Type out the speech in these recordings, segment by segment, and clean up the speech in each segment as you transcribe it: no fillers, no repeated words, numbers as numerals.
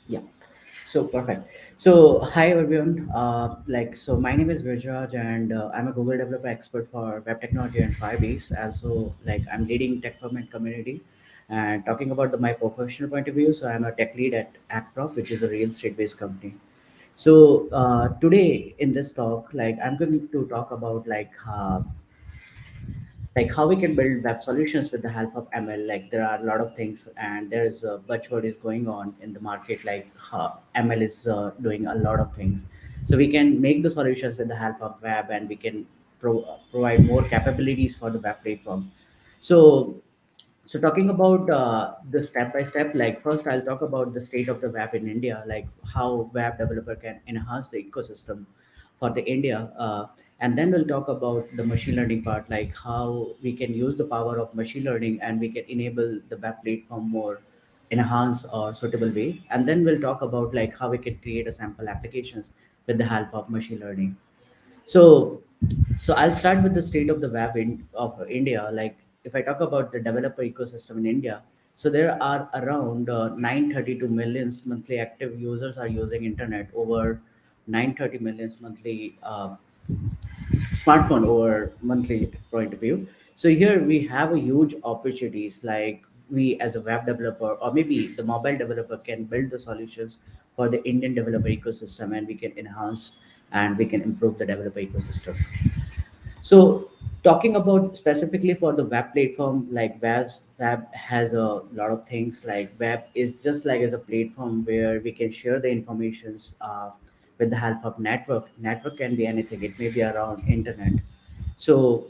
Yeah. So perfect. So hi everyone. So my name is Vrijraj, and I'm a Google developer expert for web technology and Firebase. Also, I'm leading tech firm and community, and talking about my professional point of view. So I'm a tech lead at ActProf, which is a real estate based company. So today in this talk, I'm going to talk about how we can build web solutions with the help of ML. Like there are a lot of things, and there's a buzzword is going on in the market. ML is doing a lot of things, so we can make the solutions with the help of web, and we can provide more capabilities for the web platform. So talking about the step by step, like first I'll talk about the state of the web in India, like how web developer can enhance the ecosystem for the India, and then we'll talk about the machine learning part, like how we can use the power of machine learning and we can enable the web platform more enhanced or suitable way, and then we'll talk about like how we can create a sample applications with the help of machine learning. So, I'll start with the state of the web of India. Like, if I talk about the developer ecosystem in India, so there are around 932 millions monthly active users are using internet, over 930 millions monthly smartphone over monthly point of view. So here we have a huge opportunities, like we as a web developer or maybe the mobile developer can build the solutions for the Indian developer ecosystem, and we can enhance and we can improve the developer ecosystem. So talking about specifically for the web platform, like web has a lot of things. Like web is just like as a platform where we can share the informations with the help of network. Network can be anything. It may be around internet. So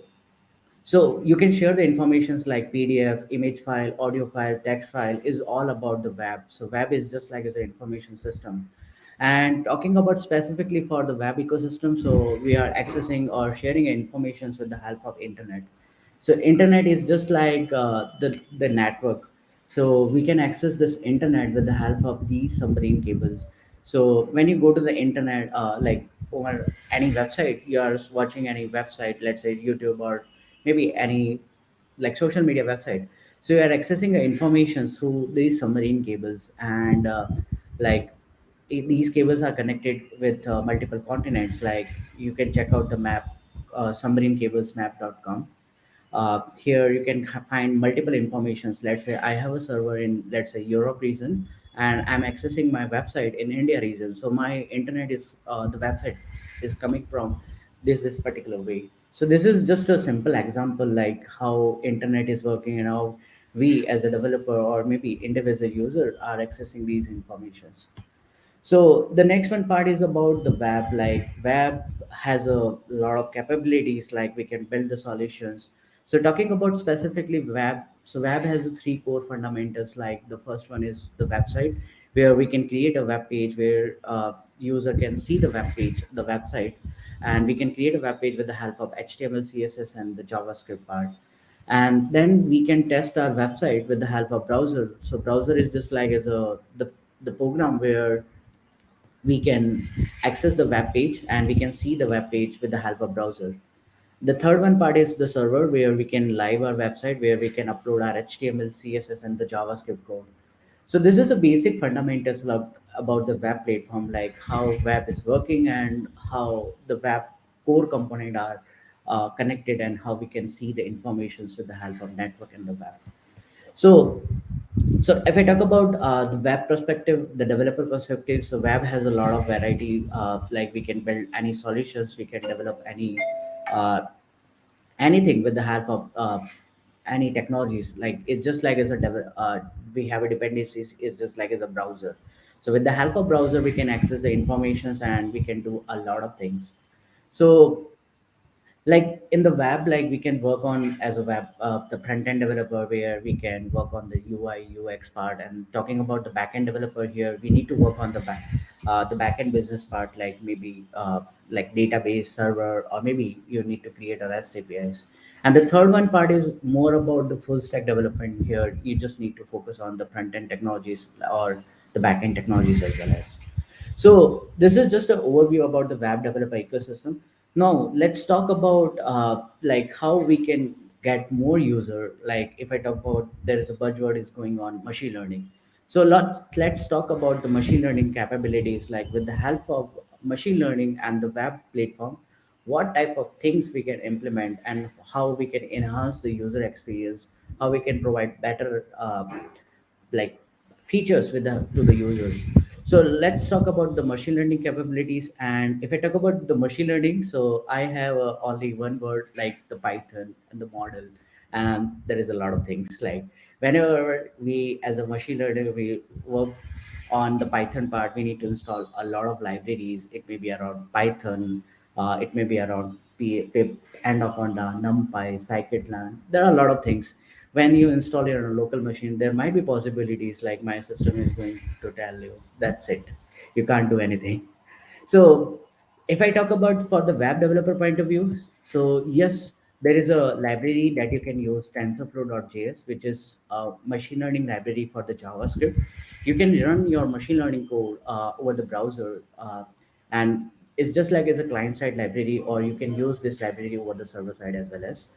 you can share the informations like PDF, image file, audio file, text file is all about the web. So web is just like as an information system. And talking about specifically for the web ecosystem, so we are accessing or sharing informations with the help of internet. So internet is just like the network. So we can access this internet with the help of these submarine cables. So when you go to the internet, like over any website, you are watching any website, let's say YouTube or maybe any like social media website. So you are accessing the information through these submarine cables, and like these cables are connected with multiple continents. Like you can check out the map, submarinecablesmap.com. Here you can find multiple informations. Let's say I have a server in, let's say, Europe region, and I'm accessing my website in India region. So my internet is the website is coming from this particular way. So this is just a simple example, like how internet is working and how we as a developer or maybe individual user are accessing these informations. So the next one part is about the web. Like web has a lot of capabilities, like we can build the solutions. So talking about specifically web, so web has three core fundamentals. Like the first one is the website, where we can create a web page where user can see the web page, the website, and we can create a web page with the help of HTML, CSS, and the JavaScript part. And then we can test our website with the help of browser. So browser is just like as the program where we can access the web page and we can see the web page with the help of browser. The third one part is the server, where we can live our website, where we can upload our HTML, CSS, and the JavaScript code. So this is a basic fundamentals about the web platform, like how web is working and how the web core component are connected, and how we can see the informations with the help of network and the web. So if I talk about the web perspective, the developer perspective, so web has a lot of variety. Like we can build any solutions, we can develop uh, anything with the help of any technologies. Like it's just like as we have a dependencies. It's just like as a browser. So with the help of browser, we can access the informations and we can do a lot of things. So like in the web, like we can work on as a web the front end developer, where we can work on the UI UX part. And talking about the back end developer, here we need to work on the back end business part, like maybe like database server, or maybe you need to create a REST APIs. And the third one part is more about the full stack development. Here you just need to focus on the front end technologies or the back end technologies as well as. So this is just an overview about the web developer ecosystem. Now let's talk about like how we can get more user. Like if I talk about, there is a buzzword is going on, machine learning. So let's talk about the machine learning capabilities. Like with the help of machine learning and the web platform, what type of things we can implement and how we can enhance the user experience, how we can provide better like features with the to the users. So let's talk about the machine learning capabilities. And if I talk about the machine learning, so I have only one word, like the Python and the model. And there is a lot of things, like whenever we as a machine learner we work on the Python part, we need to install a lot of libraries. It may be around Python, it may be around pip, anaconda, numpy, scikit-learn. There are a lot of things. When you install it on a local machine, there might be possibilities like my system is going to tell you that's it, you can't do anything. So if I talk about for the web developer point of view, so yes, there is a library that you can use, TensorFlow.js, which is a machine learning library for the JavaScript. You can run your machine learning code over the browser, and it's just like as a client side library, or you can use this library over the server side as well as.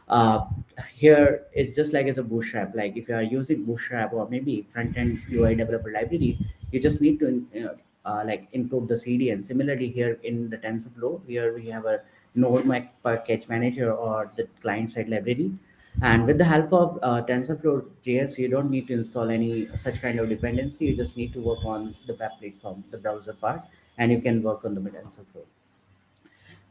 Uh, Here it's just like as a bootstrap. Like if you are using bootstrap or maybe front end UI developer library, you just need to like include the CD. And similarly here in the TensorFlow, here we have a node package manager or the client side library. And with the help of TensorFlow JS, you don't need to install any such kind of dependency. You just need to work on the web platform, the browser part, and you can work on the TensorFlow.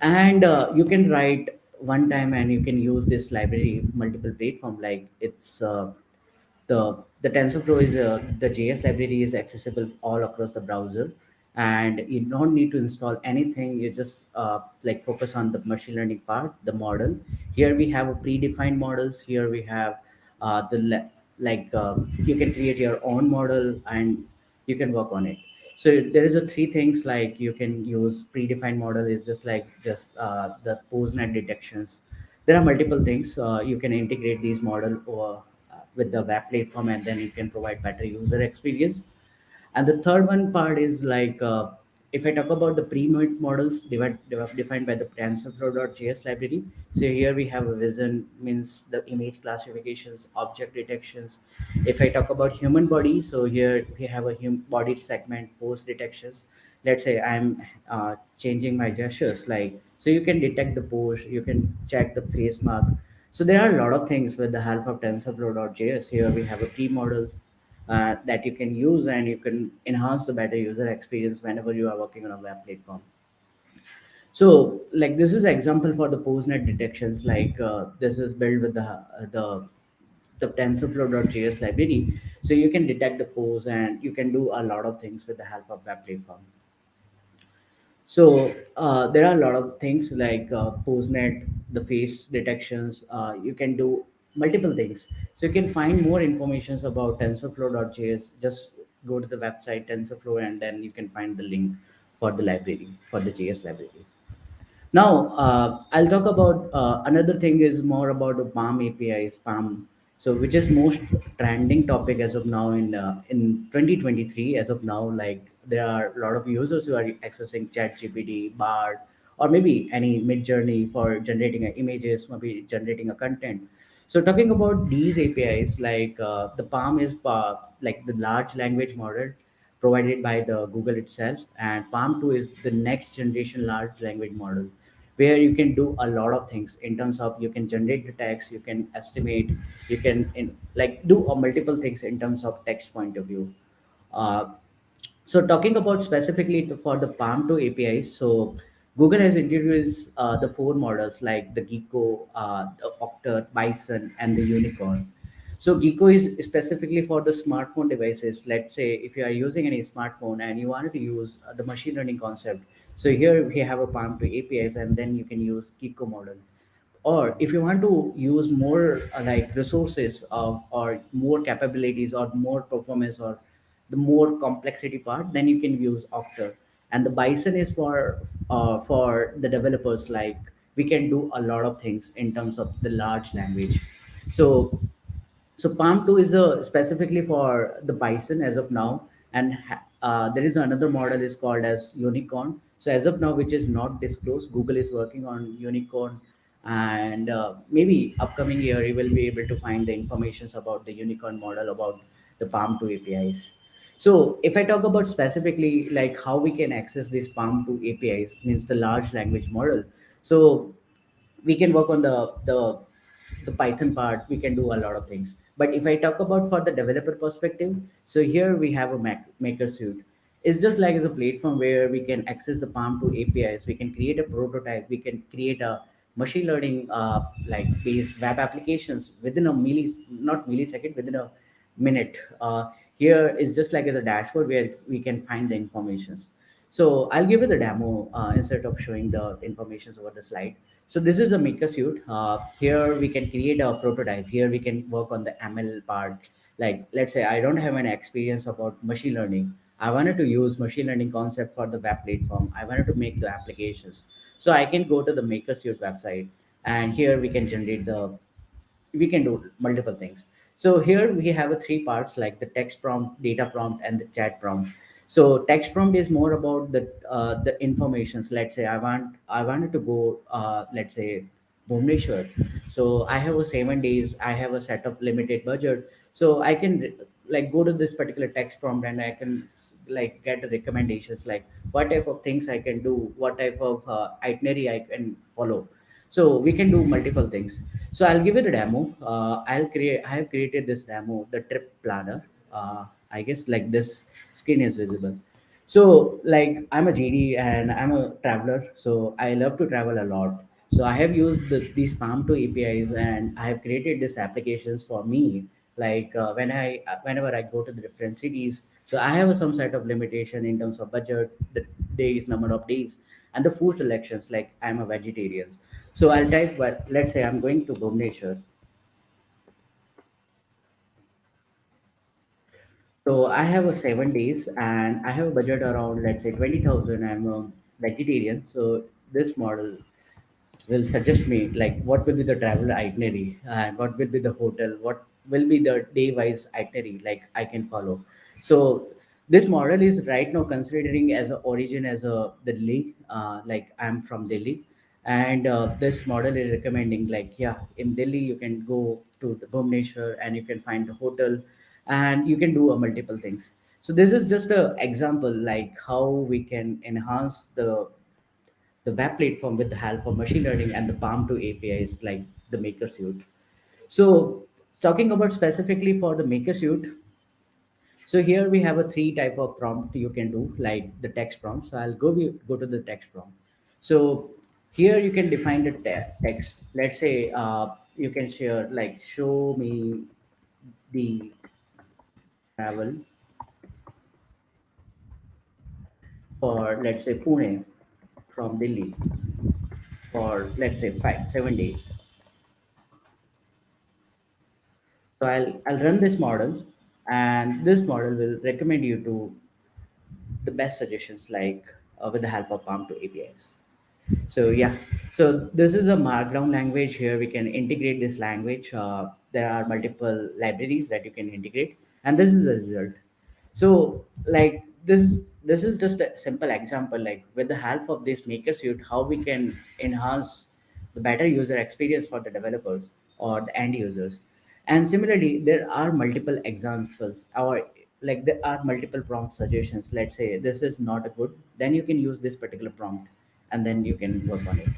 And you can write one time and you can use this library multiple platform. Like it's the TensorFlow is the JS library is accessible all across the browser, and you don't need to install anything. You just like focus on the machine learning part, the model. Here we have a predefined models. Here we have like you can create your own model and you can work on it. So there is a three things, like you can use predefined model is just like just the postnet detections. There are multiple things you can integrate these model or with the web platform, and then you can provide better user experience. And the third one part is like if I talk about the pre-made models defined by the TensorFlow.js library. So here we have a vision, means the image classifications, object detections. If I talk about human body, so here we have a body segment, pose detections. Let's say I'm changing my gestures, like so you can detect the pose, you can check the face mark. So there are a lot of things with the help of TensorFlow.js. Here we have a pre-models that you can use, and you can enhance the better user experience whenever you are working on a web platform. So like this is example for the postnet detections. Like this is built with the TensorFlow.js library. So you can detect the pose and you can do a lot of things with the help of web platform. So there are a lot of things like postnet, the face detections. You can do multiple things. So you can find more informations about TensorFlow.js. Just go to the website TensorFlow, and then you can find the link for the library, for the JS library. Now, I'll talk about another thing is more about the Palm APIs, Palm. So, which is most trending topic as of now in 2023. As of now, like there are a lot of users who are accessing ChatGPT, Bard, or maybe any Mid Journey for generating images, maybe generating a content. So, talking about these APIs, like the Palm is like the large language model provided by the Google itself, and Palm 2 is the next generation large language model, where you can do a lot of things in terms of you can generate the text, you can estimate, you can like do multiple things in terms of text point of view. Uh, so talking about specifically for the Palm 2 APIs, so Google has introduced the four models like the Gecko, the Octa, Bison, and the Unicorn. So Gecko is specifically for the smartphone devices. Let's say if you are using any smartphone and you wanted to use the machine learning concept. So here we have a Palm 2 APIs, and then you can use Gecko model. Or if you want to use more like resources or more capabilities or more performance or the more complexity part, then you can use Octa. And the Bison is for the developers. Like we can do a lot of things in terms of the large language. So Palm 2 is specifically for the Bison as of now, and there is another model is called as Unicorn. So as of now, which is not disclosed, Google is working on Unicorn, and maybe upcoming year you will be able to find the informations about the Unicorn model, about the palm to apis. So if I talk about specifically like how we can access this palm to apis, means the large language model. So we can work on the python part, we can do a lot of things. But if I talk about for the developer perspective, so here we have a maker suite. It's just like as a platform where we can access the palm to apis, we can create a prototype, we can create a machine learning like based web applications within a not millisecond, within a minute. Here is just like as a dashboard where we can find the informations. So I'll give you the demo instead of showing the informations over the slide. So this is a maker suite. Here we can create a prototype. Here we can work on the ML part. Like let's say I don't have any experience about machine learning. I wanted to use machine learning concept for the web platform. I wanted to make the applications. So I can go to the maker suite website, and here we can generate the, we can do multiple things. So here we have a three parts like the text prompt, data prompt, and the chat prompt. So text prompt is more about the informations. Let's say I wanted to go let's say Bhubaneswar. So I have a 7 days, I have a set of limited budget. So I can like go to this particular text prompt and I can like get the recommendations like what type of things I can do, what type of itinerary I can follow. So we can do multiple things. So I'll give it a demo. I have created this demo, the trip planner. I guess like this screen is visible. So like I'm a GD and I'm a traveler, so I love to travel a lot. So I have used these Palm 2 APIs and I have created these applications for me. Like whenever I go to the different cities, so I have some sort of limitation in terms of budget, the days, number of days, and the food selections. Like I'm a vegetarian, so I'll type, but let's say I'm going to Bhubaneswar. So I have a 7 days and I have a budget around let's say 20,000. I'm a vegetarian. So this model will suggest me like what will be the travel itinerary and what will be the hotel, what will be the day wise itinerary like I can follow. So this model is right now considering as a origin as a Delhi, like I'm from Delhi, and this model is recommending like yeah, in Delhi you can go to the Bhubaneswar and you can find a hotel and you can do multiple things. So this is just a example like how we can enhance the web platform with the help of machine learning and the palm 2 apis like the maker suite. So talking about specifically for the maker suite, so here we have a three type of prompt you can do like the text prompt. So I'll go to the text prompt. So here you can define the text. Let's say you can share like show me the travel for let's say Pune from Delhi for let's say 7 days. So I'll run this model, and this model will recommend you to the best suggestions like with the help of Palm 2 APIs. So yeah, so this is a Markdown language. Here we can integrate this language. There are multiple libraries that you can integrate, and this is a result. So like this is just a simple example. Like with the help of this maker suite, how we can enhance the better user experience for the developers or the end users. And similarly, there are multiple examples. Or like there are multiple prompt suggestions. Let's say this is not a good, then you can use this particular prompt and then you can work on it.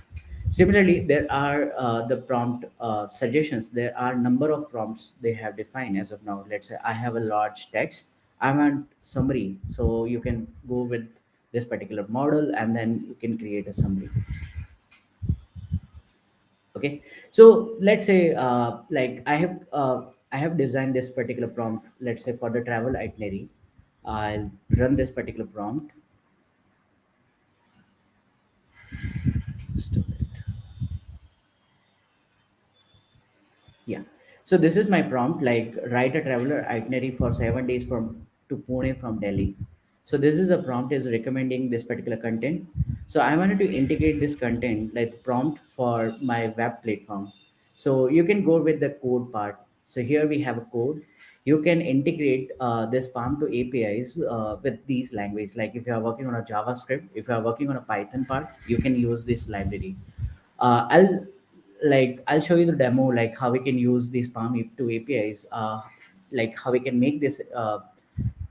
Similarly, there are the prompt suggestions. There are number of prompts they have defined as of now. Let's say I have a large text, I want summary, so you can go with this particular model and then you can create a summary. Okay, so let's say like I have designed this particular prompt. Let's say for the travel itinerary, I'll run this particular prompt. Just a minute. Yeah. So this is my prompt, like write a traveler itinerary for 7 days from to Pune from Delhi. So this is a prompt is recommending this particular content. So I wanted to integrate this content like prompt for my web platform. So you can go with the code part. So here we have a code. You can integrate this Palm to APIs with these languages. Like if you are working on a JavaScript, if you are working on a Python part, you can use this library. I'll show you the demo like how we can use these Palm to APIs. like how we can make this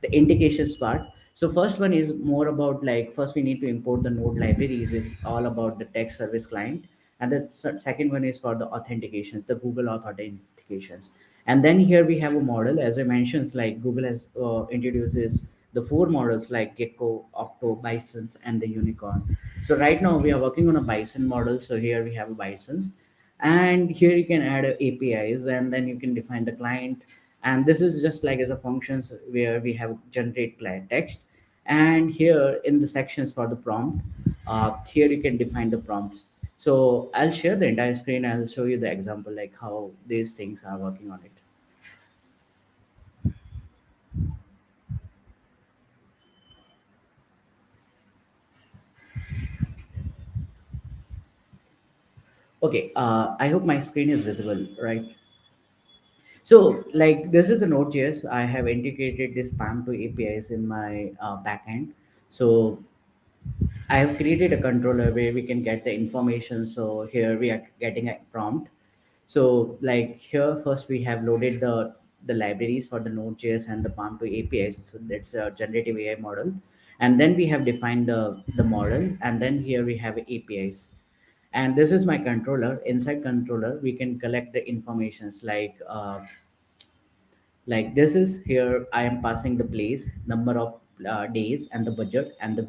the indications part. So first one is more about like first we need to import the node libraries is all about the text service client, and the second one is for the authentications, the Google Auth authentications. And then here we have a model, as I mentioned, like Google has introduces the four models like Gecko, Octo, Bison, and the Unicorn. So right now we are working on a Bison model. So here we have a Bisons, and here you can add APIs, and then you can define the client. And this is just like as a functions where we have generate client text, and here in the sections for the prompt, here you can define the prompts. So I'll share the entire screen. I'll show you the example like how these things are working on it. Okay, I hope my screen is visible, right? So, like this is a Node.js. I have integrated this PAM to APIs in my backend. So I have created a controller where we can get the information. So here we are getting a prompt. So like here first we have loaded the libraries for the Node.js and the PAM to APIs. So that's a generative AI model, and then we have defined the model, and then here we have APIs. And this is my controller. Inside controller we can collect the informations like this is here I am passing the place, number of days, and the budget, and the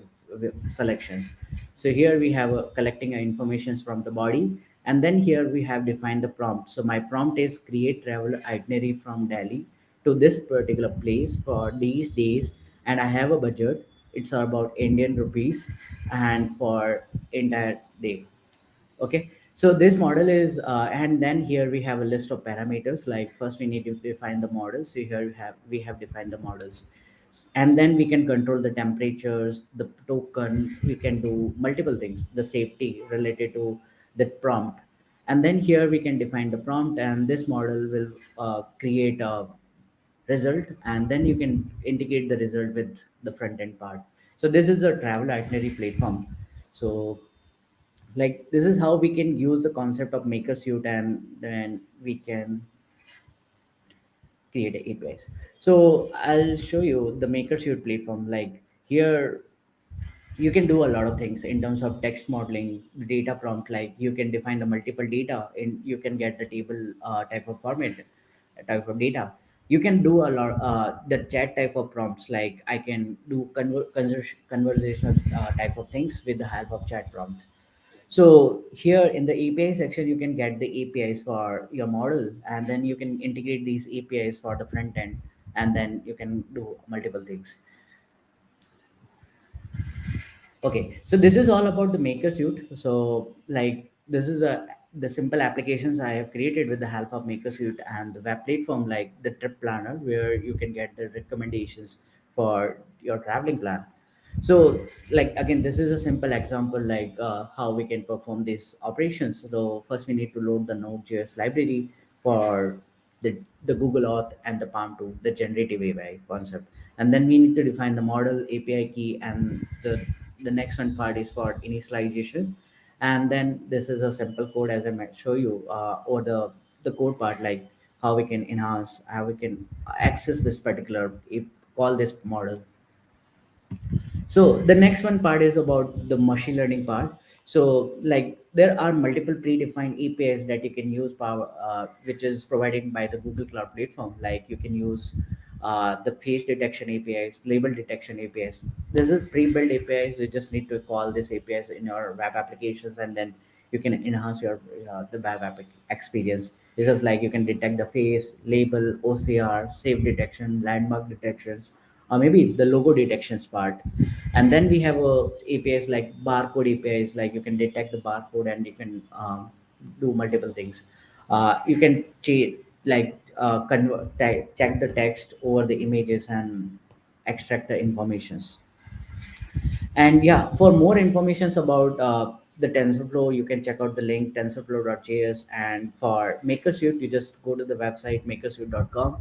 selections. So here we have collecting informations from the body, and then here we have defined the prompt. So my prompt is create travel itinerary from Delhi to this particular place for these days, and I have a budget. It's about Indian rupees, and for entire day. Okay, so this model is and then here we have a list of parameters. Like first we need to define the model. So here we have defined the models, and then we can control the temperatures, the token. We can do multiple things, the safety related to the prompt. And then here we can define the prompt, and this model will create a result, and then you can integrate the result with the front end part. So this is a travel itinerary platform. So like this is how we can use the concept of maker suite, and then we can create APIs. So I'll show you the maker suite platform. Like here you can do a lot of things in terms of text modeling, data prompt. Like you can define the multiple data, and you can get the table type of format, type of data. You can do a lot the chat type of prompts. Like I can do conversational type of things with the help of chat prompts. So here in the API section, you can get the APIs for your model, and then you can integrate these APIs for the front end, and then you can do multiple things. Okay, so this is all about the maker suite. So like this is a the simple applications I have created with the help of maker suite, and the web platform like the trip planner where you can get the recommendations for your traveling plan. So like again, this is a simple example like how we can perform these operations. So first we need to load the Node.js library for the Google Auth and the Palm 2, the generative AI concept. And then we need to define the model API key, and the next one part is for initializations. And then this is a simple code as I might show you, or the code part, like how we can enhance, how we can access this particular, call this model. So the next one part is about the machine learning part. So like there are multiple predefined APIs that you can use power, which is provided by the Google Cloud Platform. Like you can use the face detection APIs, label detection APIs. This is pre-built APIs. You just need to call these APIs in your web applications, and then you can enhance your the web app experience. This is like you can detect the face, label, OCR, safe detection, landmark detections, or maybe the logo detections part. And then we have APIs like barcode APIs, like you can detect the barcode, and you can do multiple things. You can check the text over the images and extract the informations. And yeah, for more informations about the TensorFlow, you can check out the link tensorflow.js. And for MakerSuite, you just go to the website makersuite.com,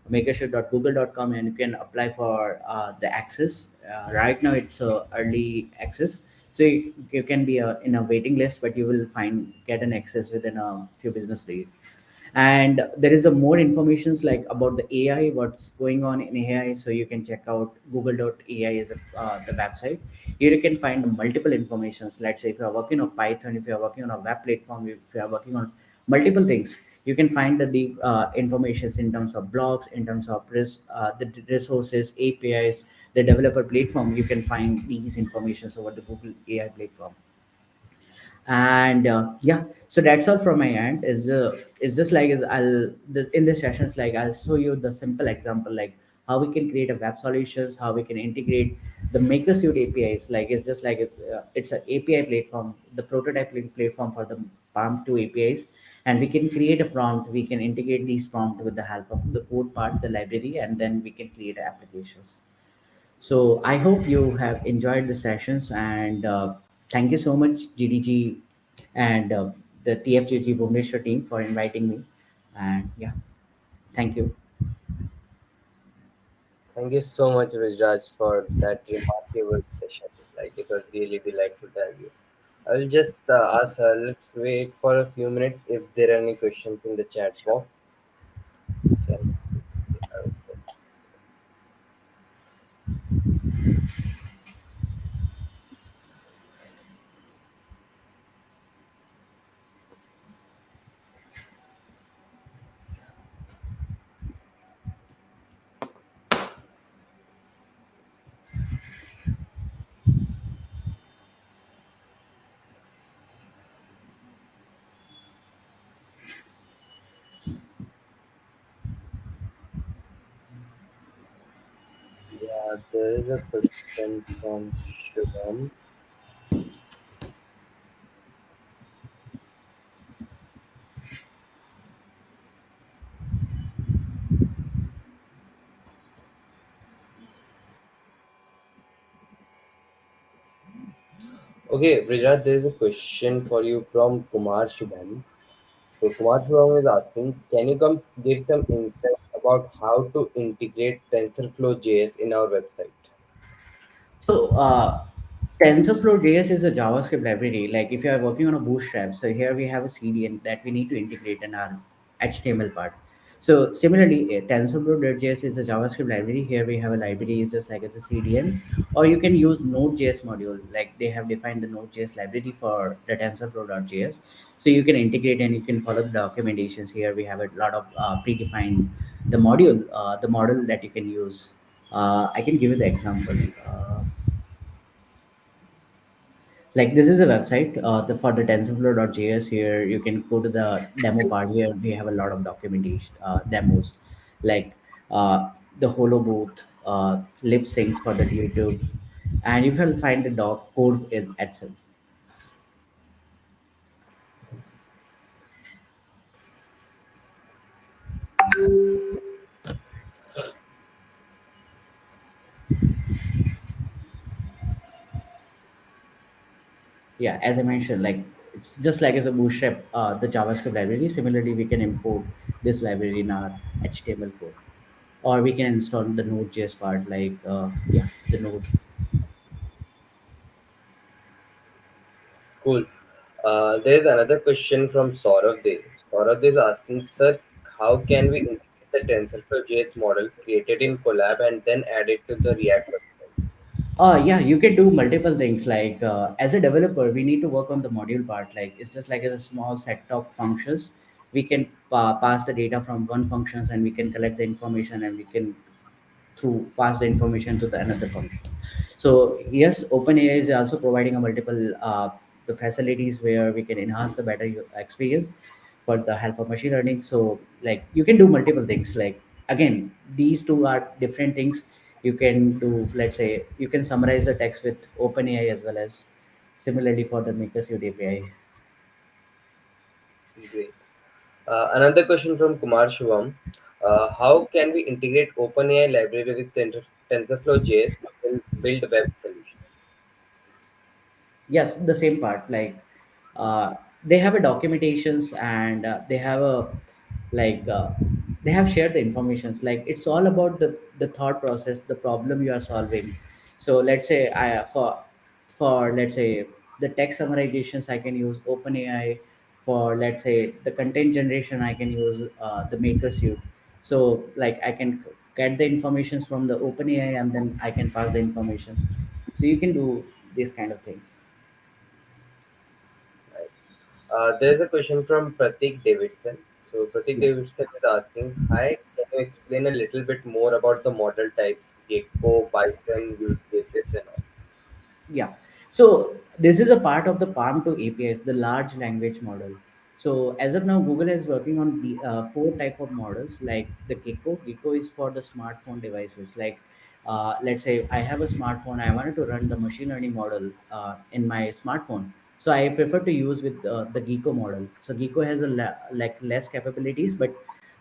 makersuite.google.com, and you can apply for the access. Right now, it's early access, so you can be in a waiting list, but you will get an access within a few business days. And there is a more informations like about the AI, what's going on in AI. So you can check out google.ai is the website. Here you can find multiple informations. Let's say if you are working on Python, if you are working on a web platform, if you are working on multiple things, you can find the deep informations in terms of blogs, in terms of the resources, APIs, the developer platform. You can find these informations over the Google AI platform. And yeah, so that's all from my end. Is just like is in this sessions, like I'll show you the simple example, like how we can create a web solutions, how we can integrate the maker suite APIs. Like it's just like it's an API platform, the prototype platform for the palm 2 APIs. And we can create a prompt, we can integrate these prompt with the help of the code part, the library, and then we can create applications. So I hope you have enjoyed the sessions, and thank you so much, GDG, and the TFGG Bhubaneswar team for inviting me. And yeah, thank you. Thank you so much, Vrijraj, for that remarkable session. Like it was really delightful to have you. I'll just ask. Let's wait for a few minutes if there are any questions in the chat box. Shall we? Yeah, there is a question from Shubham. Okay, Vrijraj, there is a question for you from Kumar Shubham. So Kumar Shubham is asking, can you come give some insight about how to integrate TensorFlow JS in our website? So TensorFlow JS is a JavaScript library. Like if you are working on a Bootstrap, so here we have a CDN that we need to integrate in our HTML part. So similarly, TensorFlow.js is a JavaScript library. Here we have a library is just like as a CDN, or you can use Node.js module. Like they have defined the Node.js library for the TensorFlow.js. So you can integrate and you can follow the documentations. Here we have a lot of predefined the model that you can use. I can give you the example. Like this is a website for the tensorflow.js. Here you can go to the demo part. Here we have a lot of documentation demos, like the holo booth, lip sync for the YouTube, and you will find the doc code in itself. Yeah, as I mentioned, like it's just like as a bootstrap, the JavaScript library. Similarly, we can import this library in our HTML code, or we can install the Node.js part, like yeah, the Node. Cool. There is another question from Saurav De. Saurav De is asking, sir, how can we integrate the TensorFlow JS model created in Collab and then add it to the React website? Yeah, you can do multiple things. Like as a developer, we need to work on the module part. Like it's just like a small set of functions. We can pass the data from one functions, and we can collect the information, and we can through pass the information to the another function. So yes, OpenAI is also providing a multiple the facilities where we can enhance the better experience for the help of machine learning. So like you can do multiple things. Like again, these two are different things. You can do, let's say, you can summarize the text with OpenAI as well as similarly for the MakerSuite API. Great. Another question from Kumar Shivam. How can we integrate OpenAI library with TensorFlow JS to build web solutions? Yes, the same part. Like they have a documentations, and they have a like they have shared the informations. Like it's all about the thought process, the problem you are solving. So let's say I for let's say the text summarizations, I can use OpenAI. For let's say the content generation, I can use the maker suite. So like I can get the informations from the OpenAI and then I can pass the informations. So you can do these kind of things. Right. There's a question from Pratik Davidson. So Pratik Yeah. Davidson is asking, "Hi, can you explain a little bit more about the model types, Gecko, Bison, use cases, and all?" Yeah. So this is a part of the Palm 2 APIs, the large language model. So as of now, Google is working on the four type of models, like the Gecko. Gecko is for the smartphone devices. Like, let's say I have a smartphone, I wanted to run the machine learning model in my smartphone. So I prefer to use with the Gecko model. So Gecko has like less capabilities, but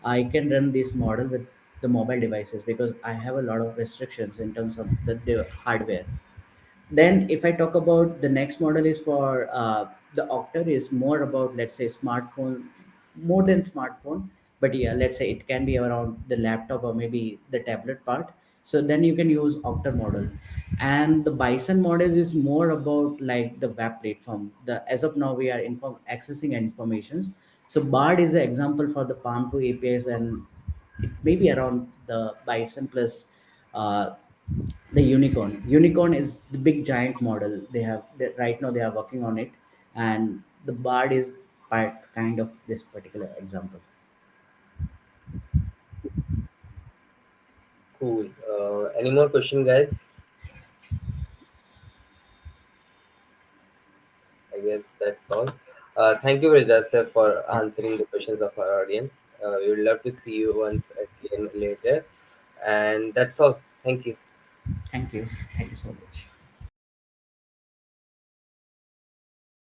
I can run this model with the mobile devices because I have a lot of restrictions in terms of the hardware. Then if I talk about the next model is for the Octa is more about, let's say, smartphone, more than smartphone, but yeah, let's say it can be around the laptop or maybe the tablet part. So then you can use Octa model. And the Bison model is more about like the web platform. The as of now we are accessing informations. So Bard is an example for the Palm 2 APIs, and it may be around the Bison plus uh, the unicorn is the big giant model right now they are working on it, and the Bard is part kind of this particular example. Cool. Any more question, guys? I guess that's all. Thank you, Vrijraj sir, for Yeah. answering the questions of our audience. We would love to see you once again later. And that's all. Thank you. Thank you so much.